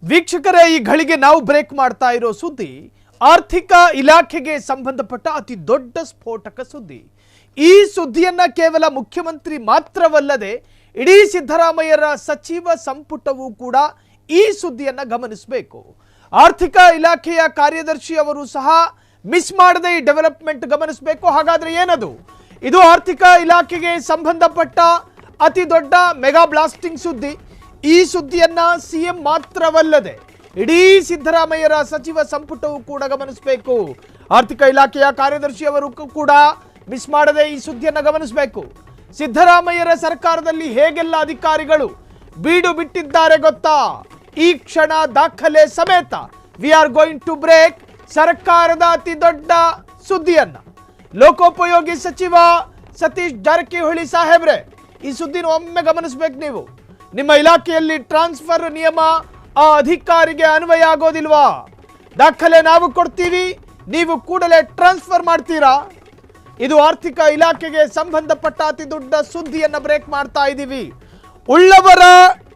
ವೀಕ್ಷಕರೇ, ಈ ಘಳಿಗೆ ನಾವು ಬ್ರೇಕ್ ಮಾಡ್ತಾ ಇರೋ ಸುದ್ದಿ ಆರ್ಥಿಕ ಇಲಾಖೆಗೆ ಸಂಬಂಧಪಟ್ಟ ಅತಿ ದೊಡ್ಡ ಸ್ಫೋಟಕ ಸುದ್ದಿ. ಈ ಸುದ್ದಿಯನ್ನ ಕೇವಲ ಮುಖ್ಯಮಂತ್ರಿ ಮಾತ್ರವಲ್ಲದೆ ಇಡೀ ಸಿದ್ದರಾಮಯ್ಯರ ಸಚಿವ ಸಂಪುಟವೂ ಕೂಡ ಈ ಸುದ್ದಿಯನ್ನ ಗಮನಿಸಬೇಕು. ಆರ್ಥಿಕ ಇಲಾಖೆಯ ಕಾರ್ಯದರ್ಶಿ ಅವರು ಸಹ ಮಿಸ್ ಮಾಡದೆ ಈ ಡೆವಲಪ್ಮೆಂಟ್ ಗಮನಿಸಬೇಕು. ಹಾಗಾದ್ರೆ ಏನದು? ಇದು ಆರ್ಥಿಕ ಇಲಾಖೆಗೆ ಸಂಬಂಧಪಟ್ಟ ಅತಿ ದೊಡ್ಡ ಮೆಗಾ ಬ್ಲಾಸ್ಟಿಂಗ್ ಸುದ್ದಿ. ಈ ಸುದ್ದಿಯನ್ನ ಸಿಎಂ ಮಾತ್ರವಲ್ಲದೆ ಇಡೀ ಸಿದ್ದರಾಮಯ್ಯರ ಸಚಿವ ಸಂಪುಟವು ಕೂಡ ಗಮನಿಸಬೇಕು. ಆರ್ಥಿಕ ಇಲಾಖೆಯ ಕಾರ್ಯದರ್ಶಿ ಅವರು ಕೂಡ ಮಿಸ್ ಮಾಡದೆ ಈ ಸುದ್ದಿಯನ್ನ ಗಮನಿಸಬೇಕು. ಸಿದ್ದರಾಮಯ್ಯರ ಸರ್ಕಾರದಲ್ಲಿ ಹೇಗೆಲ್ಲ ಅಧಿಕಾರಿಗಳು ಬೀಡು ಬಿಟ್ಟಿದ್ದಾರೆ ಗೊತ್ತಾ? ಈ ಕ್ಷಣ ದಾಖಲೆ ಸಮೇತ we are going to break ಸರ್ಕಾರದ ಅತಿ ದೊಡ್ಡ ಸುದ್ದಿಯನ್ನ. ಲೋಕೋಪಯೋಗಿ ಸಚಿವ ಸತೀಶ್ ಜಾರಕಿಹೊಳಿ ಸಾಹೇಬ್ರೆ, ಈ ಸುದ್ದಿನ ಒಮ್ಮೆ ಗಮನಿಸಬೇಕು. ನೀವು ನಿಮ್ಮ ಇಲಾಖೆಯಲ್ಲಿ ಟ್ರಾನ್ಸ್ಫರ್ ನಿಯಮ ಆ ಅಧಿಕಾರಿಗೆ ಅನ್ವಯ ಆಗೋದಿಲ್ವಾ? ದಾಖಲೆ ನಾವು ಕೊಡ್ತೀವಿ, ನೀವು ಕೂಡಲೇ ಟ್ರಾನ್ಸ್ಫರ್ ಮಾಡ್ತೀರಾ? ಇದು ಆರ್ಥಿಕ ಇಲಾಖೆಗೆ ಸಂಬಂಧಪಟ್ಟ ಅತಿ ದೊಡ್ಡ ಸುದ್ದಿಯನ್ನ ಬ್ರೇಕ್ ಮಾಡ್ತಾ ಇದ್ದೀವಿ. ಉಳ್ಳವರ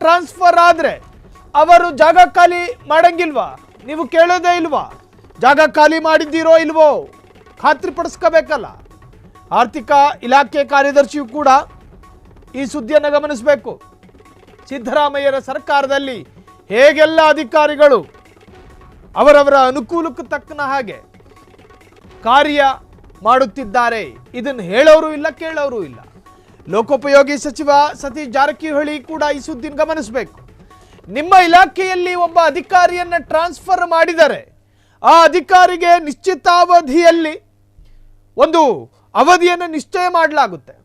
ಟ್ರಾನ್ಸ್ಫರ್ ಆದ್ರೆ ಅವರು ಜಾಗ ಖಾಲಿ ಮಾಡಂಗಿಲ್ವಾ? ನೀವು ಕೇಳೋದೇ ಇಲ್ವಾ? ಜಾಗ ಖಾಲಿ ಮಾಡಿದ್ದೀರೋ ಇಲ್ವೋ ಖಾತ್ರಿ ಪಡಿಸ್ಕೋಬೇಕಲ್ಲ. ಆರ್ಥಿಕ ಇಲಾಖೆ ಕಾರ್ಯದರ್ಶಿಯು ಕೂಡ ಈ ಸುದ್ದಿಯನ್ನು ಗಮನಿಸಬೇಕು. ಸಿದ್ದರಾಮಯ್ಯರ ಸರ್ಕಾರದಲ್ಲಿ ಹೇಗೆಲ್ಲ ಅಧಿಕಾರಿಗಳು ಅವರವರ ಅನುಕೂಲಕ್ಕೆ ತಕ್ಕನ ಹಾಗೆ ಕಾರ್ಯ ಮಾಡುತ್ತಿದ್ದಾರೆ, ಇದನ್ನು ಹೇಳೋರು ಇಲ್ಲ, ಕೇಳೋರು ಇಲ್ಲ. ಲೋಕೋಪಯೋಗಿ ಸಚಿವ ಸತೀಶ್ ಜಾರಕಿಹೊಳಿ ಕೂಡ ಈ ಸುದ್ದಿನ ಗಮನಿಸಬೇಕು. ನಿಮ್ಮ ಇಲಾಖೆಯಲ್ಲಿ ಒಬ್ಬ ಅಧಿಕಾರಿಯನ್ನ ಟ್ರಾನ್ಸ್ಫರ್ ಮಾಡಿದರೆ ಆ ಅಧಿಕಾರಿಗೆ ನಿಶ್ಚಿತಾವಧಿಯಲ್ಲಿ ಒಂದು ಅವಧಿಯನ್ನು ನಿಶ್ಚಯ ಮಾಡಲಾಗುತ್ತೆ.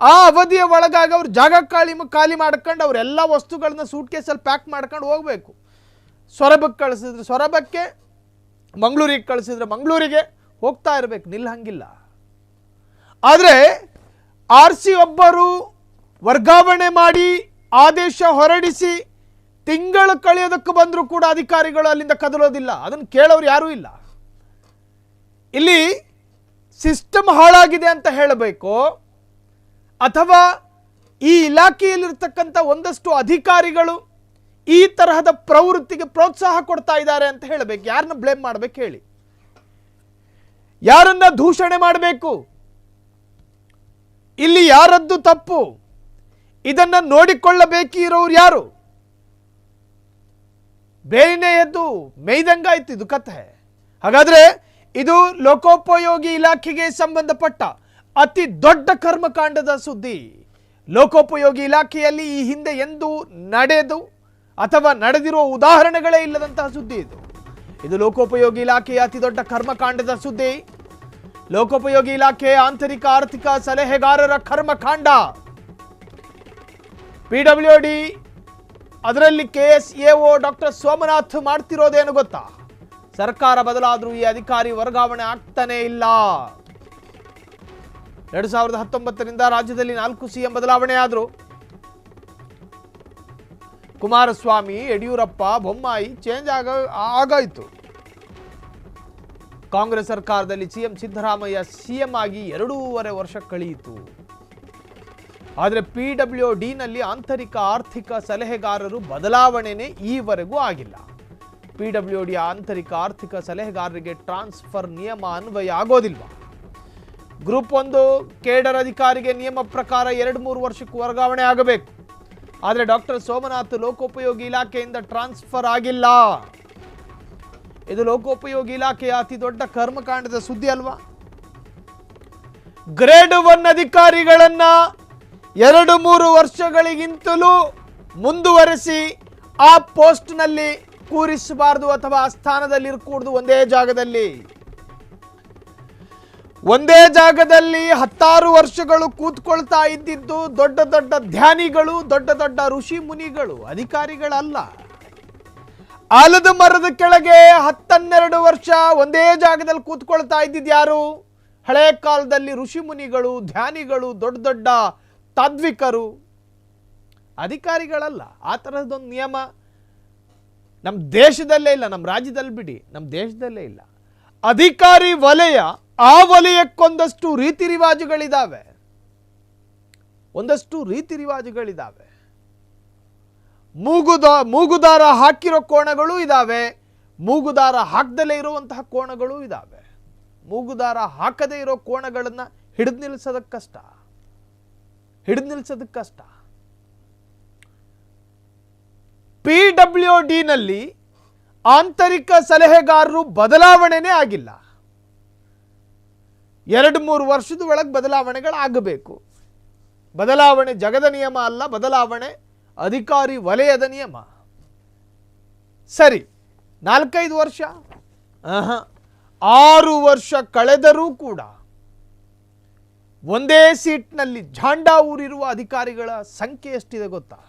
ಆ ಅವಧಿಯ ಒಳಗಾಗಿ ಅವ್ರು ಜಾಗ ಖಾಲಿ ಮಾಡ್ಕೊಂಡು ಅವರೆಲ್ಲ ವಸ್ತುಗಳನ್ನ ಸೂಟ್ ಕೇಸಲ್ಲಿ ಪ್ಯಾಕ್ ಮಾಡ್ಕೊಂಡು ಹೋಗಬೇಕು. ಸೊರಬಕ್ಕೆ ಕಳಿಸಿದ್ರೆ ಸೊರಬಕ್ಕೆ, ಮಂಗಳೂರಿಗೆ ಕಳಿಸಿದ್ರೆ ಮಂಗಳೂರಿಗೆ ಹೋಗ್ತಾ ಇರಬೇಕು, ನಿಲ್ಲಂಗಿಲ್ಲ. ಆದರೆ RC ಒಬ್ಬರು ವರ್ಗಾವಣೆ ಮಾಡಿ ಆದೇಶ ಹೊರಡಿಸಿ ತಿಂಗಳು ಕಳೆಯೋದಕ್ಕೆ ಬಂದರೂ ಕೂಡ ಅಧಿಕಾರಿಗಳು ಅಲ್ಲಿಂದ ಕದಲೋದಿಲ್ಲ. ಅದನ್ನು ಕೇಳೋರು ಯಾರೂ ಇಲ್ಲ. ಇಲ್ಲಿ ಸಿಸ್ಟಮ್ ಹಾಳಾಗಿದೆ ಅಂತ ಹೇಳಬೇಕು, ಅಥವಾ ಈ ಇಲಾಖೆಯಲ್ಲಿರ್ತಕ್ಕಂಥ ಒಂದಷ್ಟು ಅಧಿಕಾರಿಗಳು ಈ ತರಹದ ಪ್ರವೃತ್ತಿಗೆ ಪ್ರೋತ್ಸಾಹ ಕೊಡ್ತಾ ಇದ್ದಾರೆ ಅಂತ ಹೇಳಬೇಕು. ಯಾರನ್ನ ಬ್ಲೇಮ್ ಮಾಡಬೇಕು ಹೇಳಿ? ಯಾರನ್ನ ದೂಷಣೆ ಮಾಡಬೇಕು? ಇಲ್ಲಿ ಯಾರದ್ದು ತಪ್ಪು? ಇದನ್ನ ನೋಡಿಕೊಳ್ಳಬೇಕಿರೋರು ಯಾರು? ಬೇರಿನೇ ಎದ್ದು ಮೇಯ್ದಂಗಾಯ್ತು ಇದು ಕಥೆ. ಹಾಗಾದ್ರೆ ಇದು ಲೋಕೋಪಯೋಗಿ ಇಲಾಖೆಗೆ ಸಂಬಂಧಪಟ್ಟ ಅತಿ ದೊಡ್ಡ ಕರ್ಮಕಾಂಡದ ಸುದ್ದಿ. ಲೋಕೋಪಯೋಗಿ ಇಲಾಖೆಯಲ್ಲಿ ಈ ಹಿಂದೆ ಎಂದು ನಡೆದು ಅಥವಾ ನಡೆದಿರುವ ಉದಾಹರಣೆಗಳೇ ಇಲ್ಲದಂತಹ ಸುದ್ದಿ ಇದು. ಇದು ಲೋಕೋಪಯೋಗಿ ಇಲಾಖೆಯ ಅತಿ ದೊಡ್ಡ ಕರ್ಮಕಾಂಡದ ಸುದ್ದಿ. ಲೋಕೋಪಯೋಗಿ ಇಲಾಖೆ ಆಂತರಿಕ ಆರ್ಥಿಕ ಸಲಹೆಗಾರರ ಕರ್ಮಕಾಂಡ. PWD ಅದರಲ್ಲಿ KSAO ಡಾಕ್ಟರ್ ಸೋಮನಾಥ್ ಮಾಡ್ತಿರೋದೇನು ಗೊತ್ತಾ? ಸರ್ಕಾರ ಬದಲಾದರೂ ಈ ಅಧಿಕಾರಿ ವರ್ಗಾವಣೆ ಆಗ್ತಾನೆ ಇಲ್ಲ. 2019ರಿಂದ ರಾಜ್ಯದಲ್ಲಿ 4 CM ಬದಲಾವಣೆ ಆದ್ರು. ಕುಮಾರಸ್ವಾಮಿ, ಯಡಿಯೂರಪ್ಪ, ಬೊಮ್ಮಾಯಿ ಚೇಂಜ್ ಆಗಾಯಿತು. ಕಾಂಗ್ರೆಸ್ ಸರ್ಕಾರದಲ್ಲಿ CM ಸಿದ್ದರಾಮಯ್ಯ CM ಆಗಿ 2.5 ವರ್ಷ ಕಳೆಯಿತು. ಆದರೆ PWDನಲ್ಲಿ ಆಂತರಿಕ ಆರ್ಥಿಕ ಸಲಹೆಗಾರರು ಬದಲಾವಣೆನೇ ಈವರೆಗೂ ಆಗಿಲ್ಲ. PWD ಆಂತರಿಕ ಆರ್ಥಿಕ ಸಲಹೆಗಾರರಿಗೆ ಟ್ರಾನ್ಸ್ಫರ್ ನಿಯಮ ಅನ್ವಯ ಆಗೋದಿಲ್ವಾ? ಗ್ರೂಪ್ 1 ಕೇಡರ್ ಅಧಿಕಾರಿಗೆ ನಿಯಮ ಪ್ರಕಾರ 2-3 ವರ್ಷಕ್ಕೂ ವರ್ಗಾವಣೆ ಆಗಬೇಕು. ಆದರೆ ಡಾಕ್ಟರ್ ಸೋಮನಾಥ್ ಲೋಕೋಪಯೋಗಿ ಇಲಾಖೆಯಿಂದ ಟ್ರಾನ್ಸ್ಫರ್ ಆಗಿಲ್ಲ. ಇದು ಲೋಕೋಪಯೋಗಿ ಇಲಾಖೆಯ ಅತಿ ದೊಡ್ಡ ಕರ್ಮಕಾಂಡದ ಸುದ್ದಿ ಅಲ್ವಾ? ಗ್ರೇಡ್ 1 ಅಧಿಕಾರಿಗಳನ್ನ 2-3 ವರ್ಷಗಳಿಗಿಂತಲೂ ಮುಂದುವರೆಸಿ ಆ ಪೋಸ್ಟ್ನಲ್ಲಿ ಕೂರಿಸಬಾರದು ಅಥವಾ ಆ ಸ್ಥಾನದಲ್ಲಿ ಇರಕೂಡದು. ಒಂದೇ ಜಾಗದಲ್ಲಿ 16 ವರ್ಷಗಳು ಕೂತ್ಕೊಳ್ತಾ ಇದ್ದಿದ್ದು ದೊಡ್ಡ ದೊಡ್ಡ ಧ್ಯಾನಿಗಳು, ದೊಡ್ಡ ದೊಡ್ಡ ಋಷಿ ಮುನಿಗಳು, ಅಧಿಕಾರಿಗಳಲ್ಲ. ಆಲದ ಮರದ ಕೆಳಗೆ 10-12 ವರ್ಷ ಒಂದೇ ಜಾಗದಲ್ಲಿ ಕೂತ್ಕೊಳ್ತಾ ಇದ್ದಿದ್ದು ಯಾರು? ಹಳೆ ಕಾಲದಲ್ಲಿ ಋಷಿ ಮುನಿಗಳು, ಧ್ಯಾನಿಗಳು, ದೊಡ್ಡ ದೊಡ್ಡ ತಾದ್ವಿಕರು, ಅಧಿಕಾರಿಗಳಲ್ಲ. ಆ ತರಹದೊಂದು ನಿಯಮ ನಮ್ಮ ದೇಶದಲ್ಲೇ ಇಲ್ಲ. ನಮ್ಮ ರಾಜ್ಯದಲ್ಲಿ ಬಿಡಿ, ನಮ್ಮ ದೇಶದಲ್ಲೇ ಇಲ್ಲ. ಅಧಿಕಾರಿ ವಲಯ, ಆ ವಲಯಕ್ಕೊಂದಷ್ಟು ರೀತಿ ರಿವಾಜುಗಳಿದ್ದಾವೆ. ಮೂಗುದಾರ ಹಾಕಿರೋ ಕೋಣಗಳು ಇದ್ದಾವೆ, ಮೂಗುದಾರ ಹಾಕದಲ್ಲೇ ಇರುವಂತಹ ಕೋಣಗಳು ಇದ್ದಾವೆ. ಮೂಗುದಾರ ಹಾಕದೇ ಇರೋ ಕೋಣಗಳನ್ನು ಹಿಡಿದು ನಿಲ್ಲಿಸೋದಕ್ಕೆ ಕಷ್ಟ. PWDನಲ್ಲಿ ಆಂತರಿಕ ಸಲಹೆಗಾರರು ಬದಲಾವಣೆನೇ ಆಗಿಲ್ಲ. 2-3 ವರ್ಷದ ಒಳಗೆ ಬದಲಾವಣೆಗಳಾಗಬೇಕು. ಬದಲಾವಣೆ ಜಗದ ನಿಯಮ ಅಲ್ಲ, ಬದಲಾವಣೆ ಅಧಿಕಾರಿ ವಲಯದ ನಿಯಮ. ಸರಿ, 4-5 ವರ್ಷ, 6 ವರ್ಷ ಕಳೆದರೂ ಕೂಡ ಒಂದೇ ಸೀಟ್ನಲ್ಲಿ ಝಾಂಡಾ ಊರಿರುವ ಅಧಿಕಾರಿಗಳ ಸಂಖ್ಯೆ ಎಷ್ಟಿದೆ ಗೊತ್ತಾ?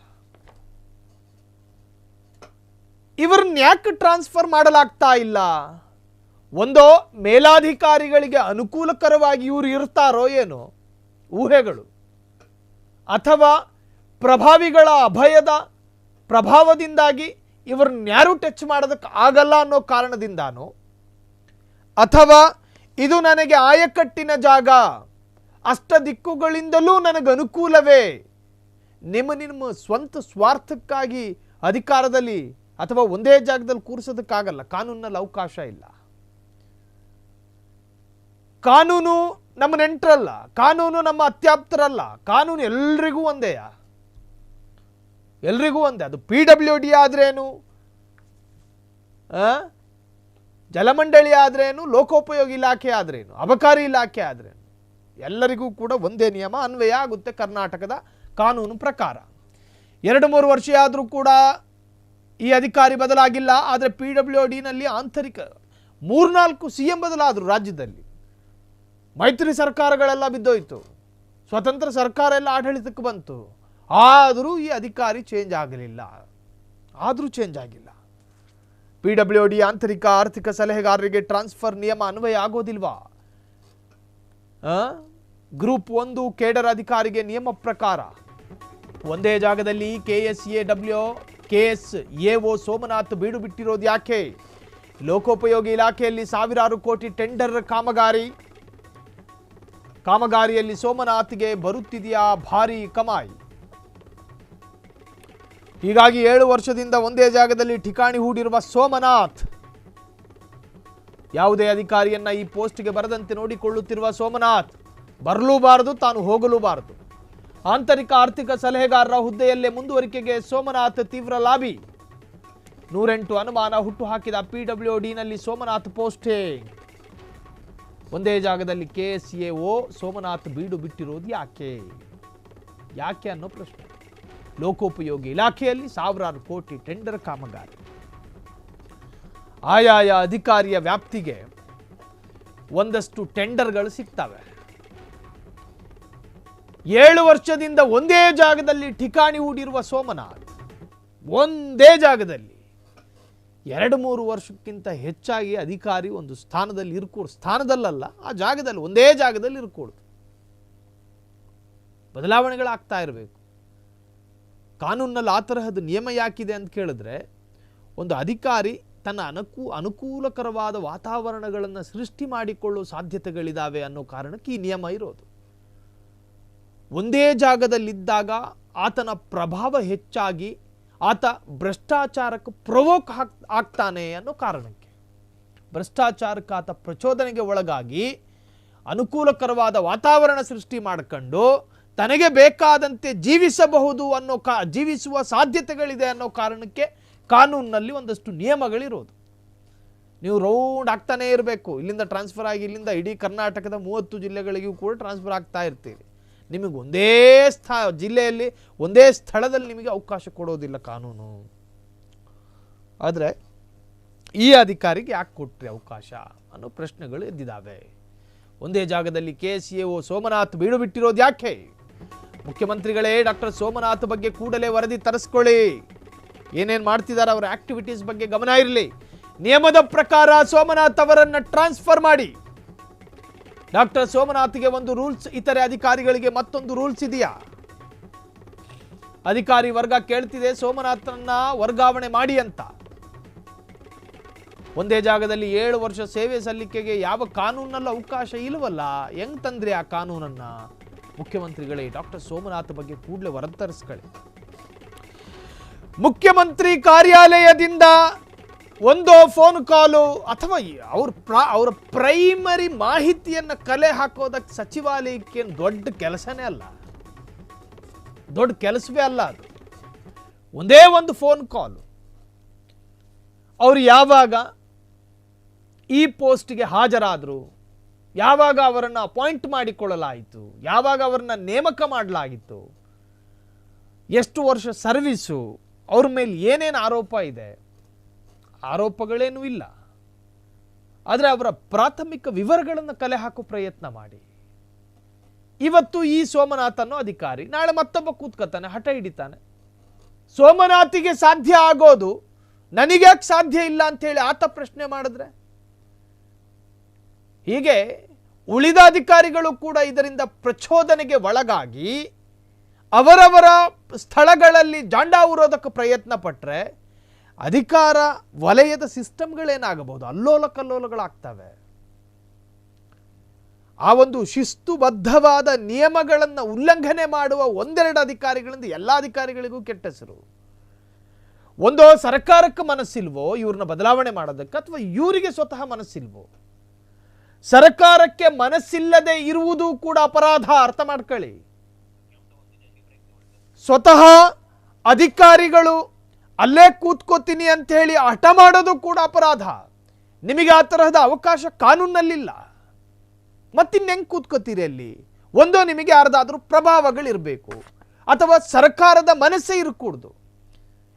ಇವರನ್ನ ಯಾಕೆ ಟ್ರಾನ್ಸ್ಫರ್ ಮಾಡಲಾಗ್ತಾ ಇಲ್ಲ? ಒಂದೋ ಮೇಲಾಧಿಕಾರಿಗಳಿಗೆ ಅನುಕೂಲಕರವಾಗಿ ಇವರು ಇರ್ತಾರೋ ಏನೋ ಊಹೆಗಳು, ಅಥವಾ ಪ್ರಭಾವಿಗಳ ಅಭಯದ ಪ್ರಭಾವದಿಂದಾಗಿ ಇವ್ರನ್ನ ಯಾರೂ ಟಚ್ ಮಾಡೋದಕ್ಕೆ ಆಗಲ್ಲ ಅನ್ನೋ ಕಾರಣದಿಂದಾನೋ, ಅಥವಾ ಇದು ನನಗೆ ಆಯಕಟ್ಟಿನ ಜಾಗ, ಅಷ್ಟ ದಿಕ್ಕುಗಳಿಂದಲೂ ನನಗೆ ಅನುಕೂಲವೇ, ನಿಮ್ಮ ಸ್ವಂತ ಸ್ವಾರ್ಥಕ್ಕಾಗಿ ಅಧಿಕಾರದಲ್ಲಿ ಅಥವಾ ಒಂದೇ ಜಾಗದಲ್ಲಿ ಕೂರಿಸೋದಕ್ಕಾಗಲ್ಲ, ಕಾನೂನಿನಲ್ಲಿ ಅವಕಾಶ ಇಲ್ಲ. ಕಾನೂನು ನಮ್ಮ ನೆಂಟರಲ್ಲ, ಕಾನೂನು ನಮ್ಮ ಅತ್ಯಾಪ್ತರಲ್ಲ, ಕಾನೂನು ಎಲ್ರಿಗೂ ಒಂದೇ. ಅದು PWD ಆದ್ರೇನು, ಜಲಮಂಡಳಿ ಆದ್ರೇನು, ಲೋಕೋಪಯೋಗಿ ಇಲಾಖೆ ಆದ್ರೇನು, ಅಬಕಾರಿ ಇಲಾಖೆ ಆದ್ರೇನು, ಎಲ್ಲರಿಗೂ ಕೂಡ ಒಂದೇ ನಿಯಮ ಅನ್ವಯ ಆಗುತ್ತೆ ಕರ್ನಾಟಕದ ಕಾನೂನು ಪ್ರಕಾರ. 2-3 ವರ್ಷ ಆದರೂ ಕೂಡ ಈ ಅಧಿಕಾರಿ ಬದಲಾಗಿಲ್ಲ. ಆದರೆ PWDನಲ್ಲಿ ಆಂತರಿಕ 3-4 CM ಬದಲಾದರು. ರಾಜ್ಯದಲ್ಲಿ ಮೈತ್ರಿ ಸರ್ಕಾರಗಳೆಲ್ಲ ಬಿದ್ದೋಯ್ತು, ಸ್ವತಂತ್ರ ಸರ್ಕಾರ ಎಲ್ಲ ಆಡಳಿತಕ್ಕೆ ಬಂತು, ಆದರೂ ಈ ಅಧಿಕಾರಿ ಚೇಂಜ್ ಆಗಿಲ್ಲ. PWD ಆಂತರಿಕ ಆರ್ಥಿಕ ಸಲಹೆಗಾರರಿಗೆ ಟ್ರಾನ್ಸ್ಫರ್ ನಿಯಮ ಅನ್ವಯ ಆಗೋದಿಲ್ವಾ? ಗ್ರೂಪ್ 1 ಕೇಡರ್ ಅಧಿಕಾರಿಗೆ ನಿಯಮ ಪ್ರಕಾರ ಒಂದೇ ಜಾಗದಲ್ಲಿ KSAO ಸೋಮನಾಥ್ ಬೀಡು ಬಿಟ್ಟಿರೋದು ಯಾಕೆ? ಲೋಕೋಪಯೋಗಿ ಇಲಾಖೆಯಲ್ಲಿ ಸಾವಿರಾರು ಕೋಟಿ ಟೆಂಡರ್ ಕಾಮಗಾರಿಯಲ್ಲಿ ಸೋಮನಾಥ್ಗೆ ಬರುತ್ತಿದೆಯಾ ಭಾರಿ ಕಮಾಯಿ? ಹೀಗಾಗಿ 7 ವರ್ಷದಿಂದ ಒಂದೇ ಜಾಗದಲ್ಲಿ ಠಿಕಾಣಿ ಹೂಡಿರುವ ಸೋಮನಾಥ್, ಯಾವುದೇ ಅಧಿಕಾರಿಯನ್ನ ಈ ಪೋಸ್ಟ್ಗೆ ಬರದಂತೆ ನೋಡಿಕೊಳ್ಳುತ್ತಿರುವ ಸೋಮನಾಥ್ ಬರಲೂಬಾರದು, ತಾನು ಹೋಗಲೂಬಾರದು. ಆಂತರಿಕ ಆರ್ಥಿಕ ಸಲಹೆಗಾರರ ಹುದ್ದೆಯಲ್ಲೇ ಮುಂದುವರಿಕೆಗೆ ಸೋಮನಾಥ್ ತೀವ್ರ ಲಾಬಿ. 108 ಅನುಮಾನ ಹುಟ್ಟುಹಾಕಿದ PWDನಲ್ಲಿ ಸೋಮನಾಥ್ ಪೋಸ್ಟಿಂಗ್. ಒಂದೇ ಜಾಗದಲ್ಲಿ KSAO ಸೋಮನಾಥ್ ಬೀಡು ಬಿಟ್ಟಿರೋದು ಯಾಕೆ ಅನ್ನೋ ಪ್ರಶ್ನೆ. ಲೋಕೋಪಯೋಗಿ ಇಲಾಖೆಯಲ್ಲಿ ಸಾವಿರಾರು ಕೋಟಿ ಟೆಂಡರ್ ಕಾಮಗಾರಿ. ಆಯಾಯ ಅಧಿಕಾರಿಯ ವ್ಯಾಪ್ತಿಗೆ ಒಂದಷ್ಟು ಟೆಂಡರ್ಗಳು ಸಿಗ್ತವೆ. 7 ವರ್ಷದಿಂದ ಒಂದೇ ಜಾಗದಲ್ಲಿ ಠಿಕಾಣಿ ಹೂಡಿರುವ ಸೋಮನಾಥ್, ಒಂದೇ ಜಾಗದಲ್ಲಿ 2-3 ವರ್ಷಕ್ಕಿಂತ ಹೆಚ್ಚಾಗಿ ಅಧಿಕಾರಿ ಒಂದು ಸ್ಥಾನದಲ್ಲಿ ಸ್ಥಾನದಲ್ಲಲ್ಲ, ಆ ಜಾಗದಲ್ಲಿ ಒಂದೇ ಜಾಗದಲ್ಲಿ ಇರ್ಕೂಡ್ದು. ಬದಲಾವಣೆಗಳಾಗ್ತಾ ಇರಬೇಕು. ಕಾನೂನಲ್ಲಿ ಆ ತರಹದ ನಿಯಮ ಯಾಕಿದೆ ಅಂತ ಕೇಳಿದ್ರೆ, ಒಂದು ಅಧಿಕಾರಿ ತನ್ನ ಅನುಕೂಲಕರವಾದ ವಾತಾವರಣಗಳನ್ನು ಸೃಷ್ಟಿ ಮಾಡಿಕೊಳ್ಳುವ ಸಾಧ್ಯತೆಗಳಿದ್ದಾವೆ ಅನ್ನೋ ಕಾರಣಕ್ಕೆ ಈ ನಿಯಮ ಇರೋದು. ಒಂದೇ ಜಾಗದಲ್ಲಿದ್ದಾಗ ಆತನ ಪ್ರಭಾವ ಹೆಚ್ಚಾಗಿ ಆತ ಭ್ರಷ್ಟಾಚಾರಕ್ಕೆ ಪ್ರವೋಕ್ ಆಗ್ತಾನೆ ಅನ್ನೋ ಕಾರಣಕ್ಕೆ, ಭ್ರಷ್ಟಾಚಾರಕ್ಕೆ ಆತ ಪ್ರಚೋದನೆಗೆ ಒಳಗಾಗಿ ಅನುಕೂಲಕರವಾದ ವಾತಾವರಣ ಸೃಷ್ಟಿ ಮಾಡಿಕೊಂಡು ತನಗೆ ಬೇಕಾದಂತೆ ಜೀವಿಸಬಹುದು ಜೀವಿಸುವ ಸಾಧ್ಯತೆಗಳಿದೆ ಅನ್ನೋ ಕಾರಣಕ್ಕೆ ಕಾನೂನಿನಲ್ಲಿ ಒಂದಷ್ಟು ನಿಯಮಗಳಿರೋದು. ನೀವು ರೌಂಡ್ ಆಗ್ತಾನೇ ಇರಬೇಕು. ಇಲ್ಲಿಂದ ಟ್ರಾನ್ಸ್ಫರ್ ಆಗಿ ಇಲ್ಲಿಂದ ಇಡೀ ಕರ್ನಾಟಕದ 30 ಜಿಲ್ಲೆಗಳಿಗೂ ಕೂಡ ಟ್ರಾನ್ಸ್ಫರ್ ಆಗ್ತಾ ಇರ್ತೀರಿ. ನಿಮಗೆ ಒಂದೇ ಜಿಲ್ಲೆಯಲ್ಲಿ ಒಂದೇ ಸ್ಥಳದಲ್ಲಿ ನಿಮಗೆ ಅವಕಾಶ ಕೊಡೋದಿಲ್ಲ ಕಾನೂನು. ಆದರೆ ಈ ಅಧಿಕಾರಿಗೆ ಯಾಕೆ ಕೊಟ್ರಿ ಅವಕಾಶ ಅನ್ನೋ ಪ್ರಶ್ನೆಗಳು ಎದ್ದಿದ್ದಾವೆ. ಒಂದೇ ಜಾಗದಲ್ಲಿ KSAO ಸೋಮನಾಥ್ ಬೀಡು ಬಿಟ್ಟಿರೋದು ಯಾಕೆ? ಮುಖ್ಯಮಂತ್ರಿಗಳೇ, ಡಾಕ್ಟರ್ ಸೋಮನಾಥ್ ಬಗ್ಗೆ ಕೂಡಲೇ ವರದಿ ತರಿಸ್ಕೊಳ್ಳಿ. ಏನೇನು ಮಾಡ್ತಿದ್ದಾರೆ ಅವರ ಆಕ್ಟಿವಿಟೀಸ್ ಬಗ್ಗೆ ಗಮನ ಇರಲಿ. ನಿಯಮದ ಪ್ರಕಾರ ಸೋಮನಾಥ್ ಅವರನ್ನು ಟ್ರಾನ್ಸ್ಫರ್ ಮಾಡಿ. ಡಾಕ್ಟರ್ ಸೋಮನಾಥ್ಗೆ ಒಂದು ರೂಲ್ಸ್, ಇತರೆ ಅಧಿಕಾರಿಗಳಿಗೆ ಮತ್ತೊಂದು ರೂಲ್ಸ್ ಇದೆಯಾ? ಅಧಿಕಾರಿ ವರ್ಗ ಕೇಳ್ತಿದೆ ಸೋಮನಾಥ್ರನ್ನ ವರ್ಗಾವಣೆ ಮಾಡಿ ಅಂತ. ಒಂದೇ ಜಾಗದಲ್ಲಿ 7 ವರ್ಷ ಸೇವೆ ಸಲ್ಲಿಕೆಗೆ ಯಾವ ಕಾನೂನಲ್ಲೂ ಅವಕಾಶ ಇಲ್ಲವಲ್ಲ. ಹೆಂಗ್ ತಂದ್ರಿ ಆ ಕಾನೂನನ್ನ? ಮುಖ್ಯಮಂತ್ರಿಗಳೇ, ಡಾಕ್ಟರ್ ಸೋಮನಾಥ್ ಬಗ್ಗೆ ಕೂಡಲೇ ವರದಿ ತರಿಸ್ಕೊಳ್ಳಿ. ಮುಖ್ಯಮಂತ್ರಿ ಕಾರ್ಯಾಲಯದಿಂದ ಒಂದೋ ಫೋನ್ ಕಾಲು ಅಥವಾ ಅವರ ಪ್ರೈಮರಿ ಮಾಹಿತಿಯನ್ನು ಕಲೆ ಹಾಕೋದಕ್ಕೆ ಸಚಿವಾಲಯಕ್ಕೆ ದೊಡ್ಡ ಕೆಲಸನೇ ಅಲ್ಲ, ದೊಡ್ಡ ಕೆಲಸವೇ ಅಲ್ಲ ಅದು. ಒಂದೇ ಒಂದು ಫೋನ್ ಕಾಲು, ಅವರು ಯಾವಾಗ ಈ ಪೋಸ್ಟ್ಗೆ ಹಾಜರಾದರು, ಯಾವಾಗ ಅವರನ್ನು ಅಪಾಯಿಂಟ್ ಮಾಡಿಕೊಳ್ಳಲಾಯಿತು, ಯಾವಾಗ ಅವರನ್ನ ನೇಮಕ ಮಾಡಲಾಗಿತ್ತು, ಎಷ್ಟು ವರ್ಷ ಸರ್ವಿಸು, ಅವ್ರ ಮೇಲೆ ಏನೇನು ಆರೋಪ ಇದೆ, ಆರೋಪಗಳೇನೂ ಇಲ್ಲ, ಆದರೆ ಅವರ ಪ್ರಾಥಮಿಕ ವಿವರಗಳನ್ನು ಕಲೆ ಹಾಕೋ ಪ್ರಯತ್ನ ಮಾಡಿ. ಇವತ್ತು ಈ ಸೋಮನಾಥ್ ಅನ್ನೋ ಅಧಿಕಾರಿ, ನಾಳೆ ಮತ್ತೊಬ್ಬ ಕೂತ್ಕೊತಾನೆ, ಹಠ ಹಿಡಿತಾನೆ. ಸೋಮನಾಥಿಗೆ ಸಾಧ್ಯ ಆಗೋದು ನನಗ್ಯಾಕೆ ಸಾಧ್ಯ ಇಲ್ಲ ಅಂತೇಳಿ ಆತ ಪ್ರಶ್ನೆ ಮಾಡಿದ್ರೆ, ಹೀಗೆ ಉಳಿದ ಅಧಿಕಾರಿಗಳು ಕೂಡ ಇದರಿಂದ ಪ್ರಚೋದನೆಗೆ ಒಳಗಾಗಿ ಅವರವರ ಸ್ಥಳಗಳಲ್ಲಿ ಜಾಂಡಾವುರೋದಕ್ಕೆ ಪ್ರಯತ್ನ ಪಟ್ಟರೆ ಅಧಿಕಾರ ವಲಯದ ಸಿಸ್ಟಮ್ಗಳೇನಾಗಬಹುದು, ಅಲ್ಲೋಲ ಕಲ್ಲೋಲಗಳಾಗ್ತವೆ. ಆ ಒಂದು ಶಿಸ್ತುಬದ್ಧವಾದ ನಿಯಮಗಳನ್ನು ಉಲ್ಲಂಘನೆ ಮಾಡುವ ಒಂದೆರಡು ಅಧಿಕಾರಿಗಳಿಂದ ಎಲ್ಲ ಅಧಿಕಾರಿಗಳಿಗೂ ಕೆಟ್ಟ ಹೆಸರು. ಒಂದು ಸರ್ಕಾರಕ್ಕೆ ಮನಸ್ಸಿಲ್ವೋ ಇವ್ರನ್ನ ಬದಲಾವಣೆ ಮಾಡೋದಕ್ಕೆ, ಅಥವಾ ಇವರಿಗೆ ಸ್ವತಃ ಮನಸ್ಸಿಲ್ವೋ. ಸರ್ಕಾರಕ್ಕೆ ಮನಸ್ಸಿಲ್ಲದೆ ಇರುವುದು ಕೂಡ ಅಪರಾಧ, ಅರ್ಥ ಮಾಡ್ಕೊಳ್ಳಿ. ಸ್ವತಃ ಅಧಿಕಾರಿಗಳು ಅಲ್ಲೇ ಕೂತ್ಕೋತೀನಿ ಅಂತ ಹೇಳಿ ಹಠ ಮಾಡೋದು ಕೂಡ ಅಪರಾಧ. ನಿಮಗೆ ಆ ತರಹದ ಅವಕಾಶ ಕಾನೂನಲ್ಲಿಲ್ಲ, ಮತ್ತಿನ್ನೆಂಗೆ ಕೂತ್ಕೋತೀರಿ ಅಲ್ಲಿ? ಒಂದೋ ನಿಮಗೆ ಯಾರ್ದಾದ್ರೂ ಪ್ರಭಾವಗಳಿರಬೇಕು, ಅಥವಾ ಸರ್ಕಾರದ ಮನಸ್ಸೇ ಇರಕೂಡ್ದು.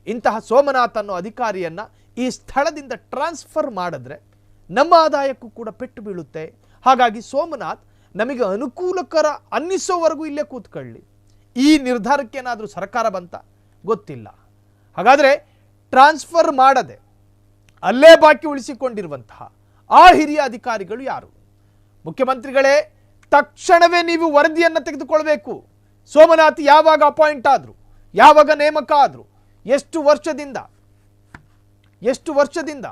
ಇಂತಹ ಸೋಮನಾಥ್ ಅನ್ನೋ ಅಧಿಕಾರಿಯನ್ನ ಈ ಸ್ಥಳದಿಂದ ಟ್ರಾನ್ಸ್ಫರ್ ಮಾಡಿದ್ರೆ ನಮ್ಮ ಆದಾಯಕ್ಕೂ ಕೂಡ ಪೆಟ್ಟು ಬೀಳುತ್ತೆ. ಹಾಗಾಗಿ ಸೋಮನಾಥ್ ನಮಗೆ ಅನುಕೂಲಕರ ಅನ್ನಿಸೋವರೆಗೂ ಇಲ್ಲೇ ಕೂತ್ಕೊಳ್ಳಿ. ಈ ನಿರ್ಧಾರಕ್ಕೇನಾದರೂ ಸರ್ಕಾರ ಬಂತ ಗೊತ್ತಿಲ್ಲ. ಹಾಗಾದರೆ ಟ್ರಾನ್ಸ್ಫರ್ ಮಾಡದೆ ಅಲ್ಲೇ ಬಾಕಿ ಉಳಿಸಿಕೊಂಡಿರುವಂತಹ ಆ ಹಿರಿಯ ಅಧಿಕಾರಿಗಳು ಯಾರು? ಮುಖ್ಯಮಂತ್ರಿಗಳೇ, ತಕ್ಷಣವೇ ನೀವು ವರದಿಯನ್ನು ತೆಗೆದುಕೊಳ್ಬೇಕು. ಸೋಮನಾಥ್ ಯಾವಾಗ ಅಪಾಯಿಂಟ್ ಆದರು, ಯಾವಾಗ ನೇಮಕ ಆದರು, ಎಷ್ಟು ವರ್ಷದಿಂದ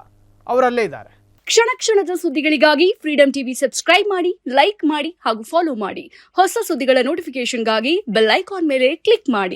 ಅವರಲ್ಲೇ ಇದ್ದಾರೆ. ಕ್ಷಣ ಕ್ಷಣದ ಸುದ್ದಿಗಳಿಗಾಗಿ ಫ್ರೀಡಂ ಟಿವಿ ಸಬ್ಸ್ಕ್ರೈಬ್ ಮಾಡಿ, ಲೈಕ್ ಮಾಡಿ ಹಾಗೂ ಫಾಲೋ ಮಾಡಿ. ಹೊಸ ಸುದ್ದಿಗಳ ನೋಟಿಫಿಕೇಶನ್ಗಾಗಿ ಬೆಲ್ ಐಕಾನ್ ಮೇಲೆ ಕ್ಲಿಕ್ ಮಾಡಿ.